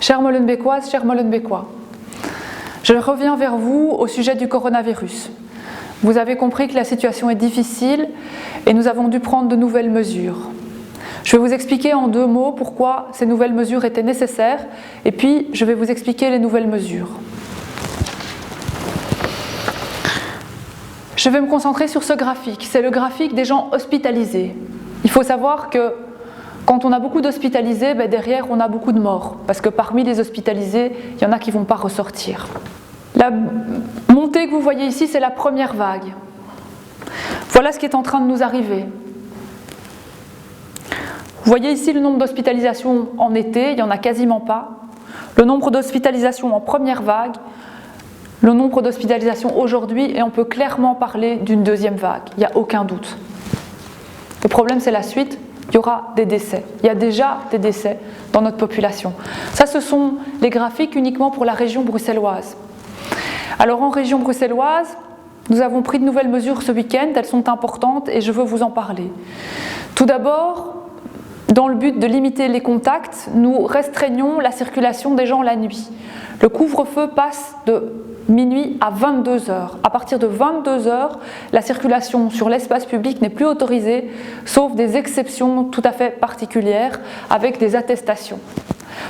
Chères Molenbeekoises, chers Molenbeekois, je reviens vers vous au sujet du coronavirus. Vous avez compris que la situation est difficile et nous avons dû prendre de nouvelles mesures. Je vais vous expliquer en 2 mots pourquoi ces nouvelles mesures étaient nécessaires et puis je vais vous expliquer les nouvelles mesures. Je vais me concentrer sur ce graphique, c'est le graphique des gens hospitalisés. Il faut savoir que quand on a beaucoup d'hospitalisés, derrière on a beaucoup de morts, parce que parmi les hospitalisés, il y en a qui ne vont pas ressortir. La montée que vous voyez ici, c'est la première vague. Voilà ce qui est en train de nous arriver. Vous voyez ici le nombre d'hospitalisations en été, il n'y en a quasiment pas. Le nombre d'hospitalisations en première vague, le nombre d'hospitalisations aujourd'hui, et on peut clairement parler d'une deuxième vague, il n'y a aucun doute. Le problème, c'est la suite. Il y aura des décès. Il y a déjà des décès dans notre population. Ça, ce sont les graphiques uniquement pour la région bruxelloise. Alors en région bruxelloise, nous avons pris de nouvelles mesures ce week-end, elles sont importantes et je veux vous en parler. Tout d'abord, dans le but de limiter les contacts, nous restreignons la circulation des gens la nuit. Le couvre-feu passe de minuit à 22 heures. À partir de 22 heures, la circulation sur l'espace public n'est plus autorisée, sauf des exceptions tout à fait particulières, avec des attestations.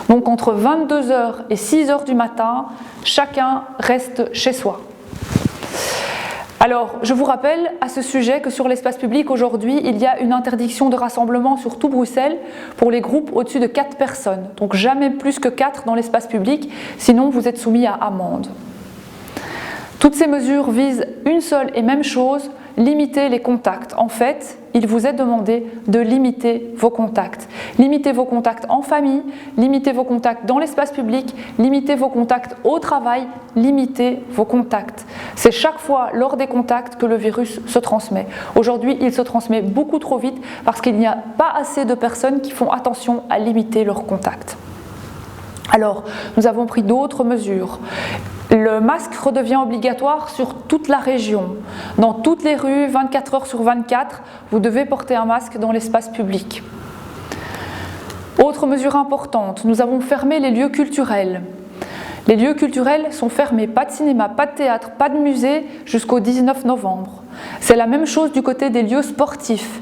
Donc entre 22 heures et 6 heures du matin, chacun reste chez soi. Alors, je vous rappelle à ce sujet que sur l'espace public, aujourd'hui, il y a une interdiction de rassemblement sur tout Bruxelles pour les groupes au-dessus de 4 personnes. Donc jamais plus que 4 dans l'espace public, sinon vous êtes soumis à amende. Toutes ces mesures visent une seule et même chose, limiter les contacts. En fait, il vous est demandé de limiter vos contacts. Limitez vos contacts en famille, limitez vos contacts dans l'espace public, limitez vos contacts au travail, limitez vos contacts. C'est chaque fois lors des contacts que le virus se transmet. Aujourd'hui, il se transmet beaucoup trop vite parce qu'il n'y a pas assez de personnes qui font attention à limiter leurs contacts. Alors, nous avons pris d'autres mesures. Le masque redevient obligatoire sur toute la région. Dans toutes les rues, 24 heures sur 24, vous devez porter un masque dans l'espace public. Autre mesure importante, nous avons fermé les lieux culturels. Les lieux culturels sont fermés, pas de cinéma, pas de théâtre, pas de musée jusqu'au 19 novembre. C'est la même chose du côté des lieux sportifs.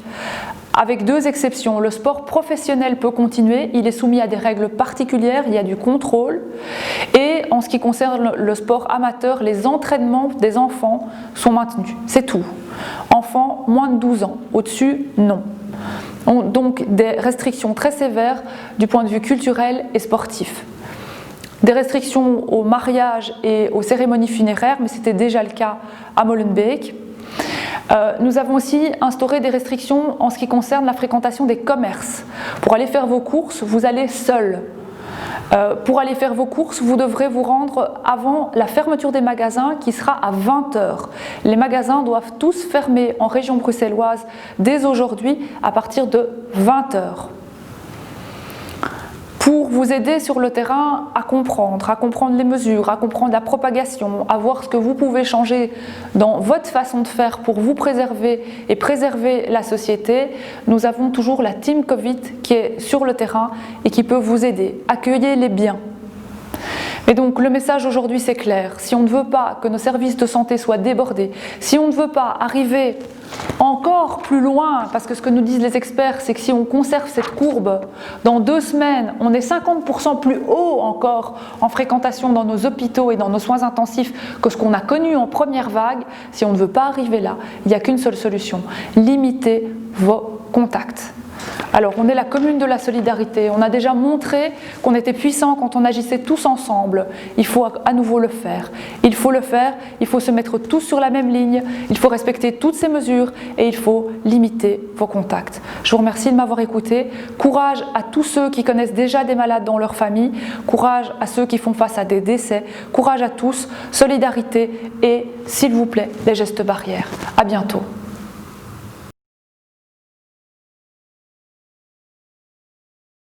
Avec 2 exceptions, le sport professionnel peut continuer, il est soumis à des règles particulières, il y a du contrôle. Et en ce qui concerne le sport amateur, les entraînements des enfants sont maintenus, c'est tout. Enfants moins de 12 ans, au-dessus, non. Donc des restrictions très sévères du point de vue culturel et sportif. Des restrictions au mariage et aux cérémonies funéraires, mais c'était déjà le cas à Molenbeek. Nous avons aussi instauré des restrictions en ce qui concerne la fréquentation des commerces. Pour aller faire vos courses, vous allez seul. Pour aller faire vos courses, vous devrez vous rendre avant la fermeture des magasins qui sera à 20 heures. Les magasins doivent tous fermer en région bruxelloise dès aujourd'hui à partir de 20 heures. Pour vous aider sur le terrain à comprendre les mesures, à comprendre la propagation, à voir ce que vous pouvez changer dans votre façon de faire pour vous préserver et préserver la société, nous avons toujours la team Covid qui est sur le terrain et qui peut vous aider. Accueillez-les bien. Et donc le message aujourd'hui c'est clair, si on ne veut pas que nos services de santé soient débordés, si on ne veut pas arriver encore plus loin, parce que ce que nous disent les experts, c'est que si on conserve cette courbe, dans 2 semaines, on est 50% plus haut encore en fréquentation dans nos hôpitaux et dans nos soins intensifs que ce qu'on a connu en première vague. Si on ne veut pas arriver là, il n'y a qu'une seule solution, limitez vos contacts. Alors, on est la commune de la solidarité. On a déjà montré qu'on était puissant quand on agissait tous ensemble. Il faut à nouveau le faire. Il faut le faire, il faut se mettre tous sur la même ligne, il faut respecter toutes ces mesures et il faut limiter vos contacts. Je vous remercie de m'avoir écouté. Courage à tous ceux qui connaissent déjà des malades dans leur famille. Courage à ceux qui font face à des décès. Courage à tous. Solidarité et, s'il vous plaît, les gestes barrières. À bientôt.